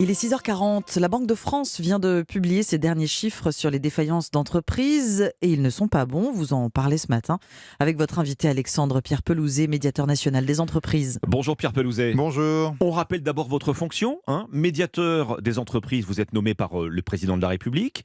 Il est 6h40. La Banque de France vient de publier ses derniers chiffres sur les défaillances d'entreprises et ils ne sont pas bons. Vous en parlez ce matin avec votre invité Alexandre Pierre Pelouzet, médiateur national des entreprises. Bonjour Pierre Pelouzet. Bonjour. On rappelle d'abord votre fonction, médiateur des entreprises. Vous êtes nommé par le président de la République.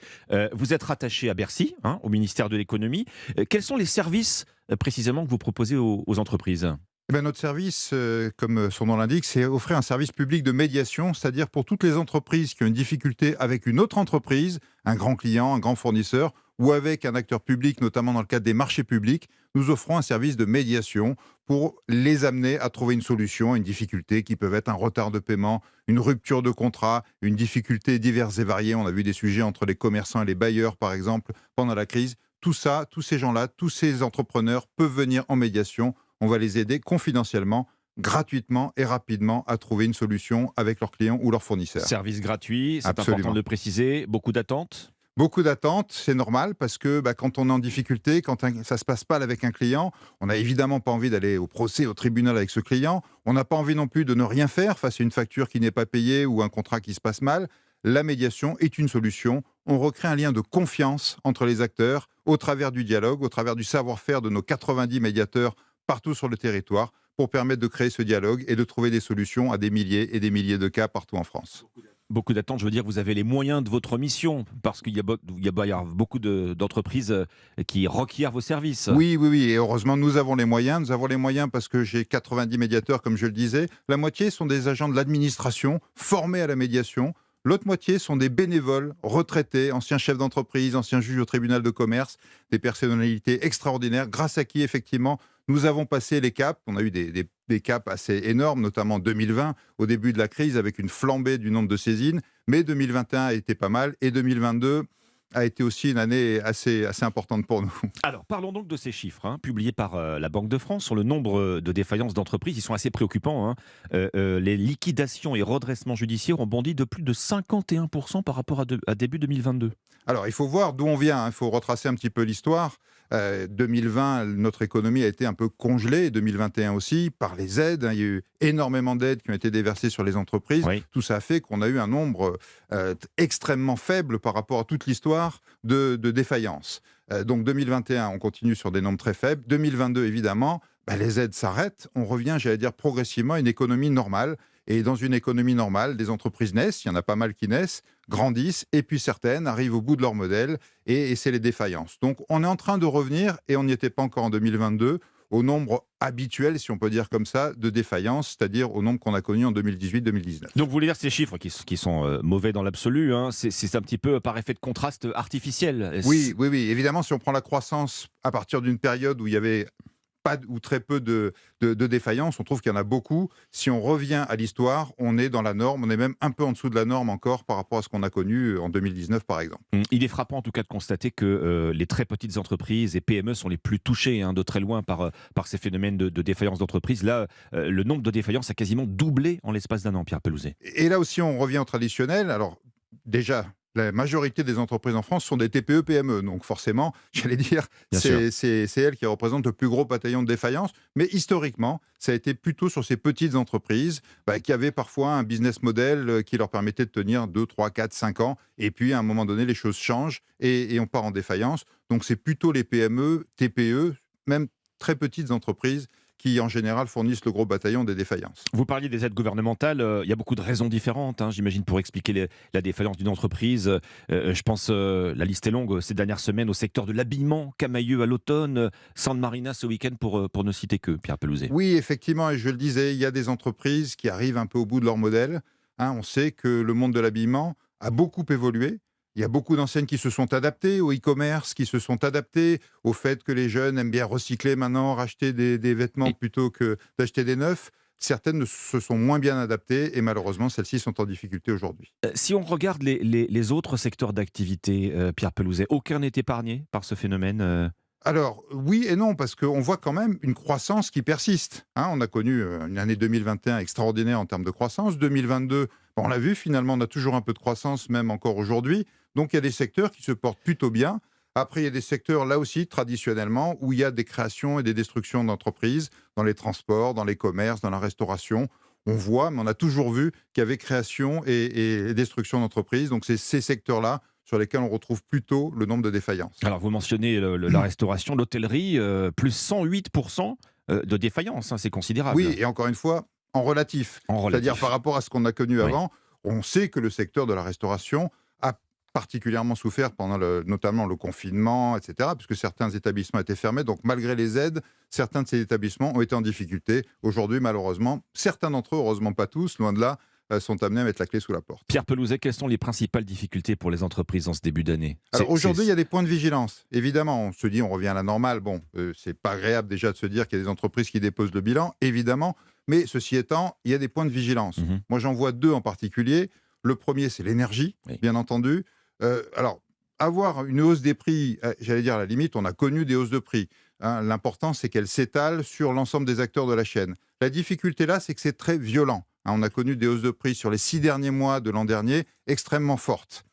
Vous êtes rattaché à Bercy, au ministère de l'économie. Quels sont les services précisément que vous proposez aux entreprises ? Notre service, comme son nom l'indique, c'est offrir un service public de médiation, c'est-à-dire pour toutes les entreprises qui ont une difficulté avec une autre entreprise, un grand client, un grand fournisseur, ou avec un acteur public, notamment dans le cadre des marchés publics, nous offrons un service de médiation pour les amener à trouver une solution à une difficulté qui peut être un retard de paiement, une rupture de contrat, une difficulté diverses et variées. On a vu des sujets entre les commerçants et les bailleurs, par exemple, pendant la crise. Tout ça, tous ces gens-là, tous ces entrepreneurs peuvent venir en médiation. On va les aider confidentiellement, gratuitement et rapidement à trouver une solution avec leurs clients ou leurs fournisseurs. Service gratuit, c'est Absolument. important de le préciser. Beaucoup d'attentes ? Beaucoup d'attentes, c'est normal parce que quand on est en difficulté, quand ça ne se passe pas avec un client, on n'a évidemment pas envie d'aller au procès, au tribunal avec ce client. On n'a pas envie non plus de ne rien faire face à une facture qui n'est pas payée ou un contrat qui se passe mal. La médiation est une solution. On recrée un lien de confiance entre les acteurs au travers du dialogue, au travers du savoir-faire de nos 90 médiateurs partout sur le territoire pour permettre de créer ce dialogue et de trouver des solutions à des milliers et des milliers de cas partout en France. Beaucoup d'attentes, je veux dire, vous avez les moyens de votre mission, parce qu'il y a beaucoup d'entreprises qui requièrent vos services. Oui, et heureusement, nous avons les moyens. Nous avons les moyens parce que j'ai 90 médiateurs, comme je le disais. La moitié sont des agents de l'administration formés à la médiation. L'autre moitié sont des bénévoles, retraités, anciens chefs d'entreprise, anciens juges au tribunal de commerce, des personnalités extraordinaires, grâce à qui, effectivement, nous avons passé les caps. On a eu des caps assez énormes, notamment 2020, au début de la crise, avec une flambée du nombre de saisines. Mais 2021 a été pas mal et 2022 a été aussi une année assez importante pour nous. Alors, parlons donc de ces chiffres publiés par la Banque de France sur le nombre de défaillances d'entreprises. Ils sont assez préoccupants. Les liquidations et redressements judiciaires ont bondi de plus de 51% par rapport à début 2022. Alors, il faut voir d'où on vient. Il faut retracer un petit peu l'histoire. 2020, notre économie a été un peu congelée, 2021 aussi, par les aides. Il y a eu énormément d'aides qui ont été déversées sur les entreprises. Oui. Tout ça a fait qu'on a eu un nombre extrêmement faible par rapport à toute l'histoire de défaillances. Donc 2021, on continue sur des nombres très faibles. 2022, évidemment, les aides s'arrêtent. On revient, j'allais dire, progressivement à une économie normale. Et dans une économie normale, des entreprises naissent, il y en a pas mal qui naissent, grandissent, et puis certaines arrivent au bout de leur modèle, et c'est les défaillances. Donc on est en train de revenir, et on n'y était pas encore en 2022, au nombre habituel, si on peut dire comme ça, de défaillances, c'est-à-dire au nombre qu'on a connu en 2018-2019. Donc vous voulez dire ces chiffres qui sont mauvais dans l'absolu, c'est un petit peu par effet de contraste artificiel. Oui, évidemment, si on prend la croissance à partir d'une période où il y avait pas ou très peu de défaillances, on trouve qu'il y en a beaucoup. Si on revient à l'histoire, on est dans la norme, on est même un peu en dessous de la norme encore par rapport à ce qu'on a connu en 2019 par exemple. Il est frappant en tout cas de constater que les très petites entreprises et PME sont les plus touchées de très loin par ces phénomènes de défaillance d'entreprise. Là, le nombre de défaillances a quasiment doublé en l'espace d'un an, Pierre Pelouzet. Et là aussi, on revient au traditionnel. Alors déjà, la majorité des entreprises en France sont des TPE-PME, donc forcément, j'allais dire, c'est elles qui représentent le plus gros bataillon de défaillance. Mais historiquement, ça a été plutôt sur ces petites entreprises qui avaient parfois un business model qui leur permettait de tenir 2, 3, 4, 5 ans. Et puis, à un moment donné, les choses changent et on part en défaillance. Donc, c'est plutôt les PME, TPE, même très petites entreprises qui, en général, fournissent le gros bataillon des défaillances. Vous parliez des aides gouvernementales. Il y a beaucoup de raisons différentes, j'imagine, pour expliquer la défaillance d'une entreprise. Je pense, la liste est longue, ces dernières semaines, au secteur de l'habillement, Camaïeu à l'automne, San Marina ce week-end, pour ne citer que, Pierre Pelouzet. Oui, effectivement, et je le disais, il y a des entreprises qui arrivent un peu au bout de leur modèle. On sait que le monde de l'habillement a beaucoup évolué. Il y a beaucoup d'enseignes qui se sont adaptées au e-commerce, qui se sont adaptées au fait que les jeunes aiment bien recycler maintenant, racheter des vêtements plutôt que d'acheter des neufs. Certaines se sont moins bien adaptées et malheureusement, celles-ci sont en difficulté aujourd'hui. Si on regarde les autres secteurs d'activité, Pierre Pelouzet, aucun n'est épargné par ce phénomène Alors, oui et non, parce qu'on voit quand même une croissance qui persiste. On a connu une année 2021 extraordinaire en termes de croissance. 2022, on l'a vu, finalement, on a toujours un peu de croissance, même encore aujourd'hui. Donc, il y a des secteurs qui se portent plutôt bien. Après, il y a des secteurs, là aussi, traditionnellement, où il y a des créations et des destructions d'entreprises, dans les transports, dans les commerces, dans la restauration. on voit, mais on a toujours vu qu'il y avait création et destruction d'entreprises. Donc c'est ces secteurs-là sur lesquels on retrouve plutôt le nombre de défaillances. Alors vous mentionnez la restauration, l'hôtellerie, plus 108% de défaillances, hein, c'est considérable. Oui, et encore une fois, en relatif. En relatif. C'est-à-dire par rapport à ce qu'on a connu Oui. avant, on sait que le secteur de la restauration a particulièrement souffert pendant notamment le confinement, etc., puisque certains établissements étaient fermés. Donc malgré les aides, certains de ces établissements ont été en difficulté. Aujourd'hui, malheureusement, certains d'entre eux, heureusement pas tous, loin de là, sont amenés à mettre la clé sous la porte. Pierre Pelouzet, quelles sont les principales difficultés pour les entreprises en ce début d'année? Alors aujourd'hui, il y a des points de vigilance. Évidemment, on se dit, on revient à la normale. Bon, c'est pas agréable déjà de se dire qu'il y a des entreprises qui déposent le bilan, évidemment. Mais ceci étant, il y a des points de vigilance. Moi, j'en vois deux en particulier. Le premier, c'est l'énergie, bien entendu. Alors, avoir une hausse des prix, j'allais dire à la limite, on a connu des hausses de prix. Hein. L'important, c'est qu'elles s'étalent sur l'ensemble des acteurs de la chaîne. La difficulté là, c'est que c'est très violent. Hein. On a connu des hausses de prix sur les 6 derniers mois de l'an dernier extrêmement fortes.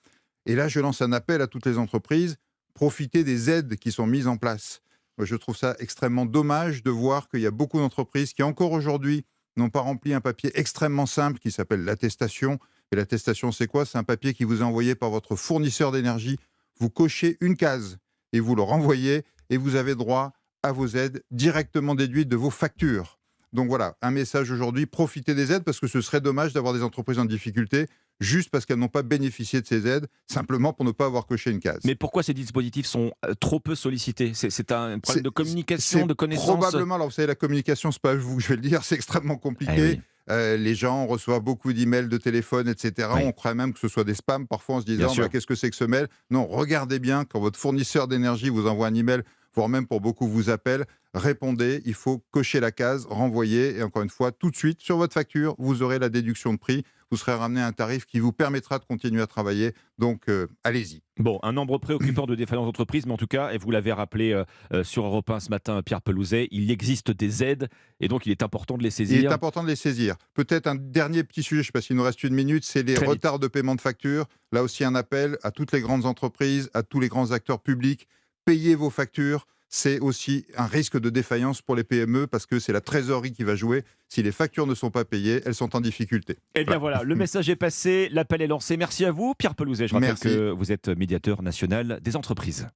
Et là, je lance un appel à toutes les entreprises, profitez des aides qui sont mises en place. Moi, je trouve ça extrêmement dommage de voir qu'il y a beaucoup d'entreprises qui, encore aujourd'hui, n'ont pas rempli un papier extrêmement simple qui s'appelle l'attestation. Et l'attestation, c'est quoi? C'est un papier qui vous est envoyé par votre fournisseur d'énergie. Vous cochez une case et vous le renvoyez et vous avez droit à vos aides directement déduites de vos factures. Donc voilà, un message aujourd'hui, profitez des aides parce que ce serait dommage d'avoir des entreprises en difficulté juste parce qu'elles n'ont pas bénéficié de ces aides, simplement pour ne pas avoir coché une case. Mais pourquoi ces dispositifs sont trop peu sollicités? C'est un problème de communication, de connaissance? Probablement, alors vous savez, la communication, c'est pas vous que je vais le dire, c'est extrêmement compliqué. Les gens reçoivent beaucoup d'emails, de téléphones, etc. On croit même que ce soit des spams, parfois en se disant qu'est-ce que c'est que ce mail? Non, regardez bien, quand votre fournisseur d'énergie vous envoie un email, voire même pour beaucoup vous appelle, répondez, il faut cocher la case, renvoyer, et encore une fois, tout de suite, sur votre facture, vous aurez la déduction de prix, vous serez ramené à un tarif qui vous permettra de continuer à travailler, donc allez-y. Bon, un nombre préoccupant de défaillances d'entreprises, mais en tout cas, et vous l'avez rappelé sur Europe 1 ce matin, Pierre Pelouzet, il existe des aides, et donc il est important de les saisir. Il est important de les saisir. Peut-être un dernier petit sujet, je ne sais pas s'il nous reste une minute, c'est les retards de paiement de factures. Là aussi, un appel à toutes les grandes entreprises, à tous les grands acteurs publics, payez vos factures. C'est aussi un risque de défaillance pour les PME parce que c'est la trésorerie qui va jouer. Si les factures ne sont pas payées, elles sont en difficulté. Eh bien voilà, le message est passé, l'appel est lancé. Merci à vous, Pierre Pelouzet. Je rappelle que vous êtes médiateur national des entreprises.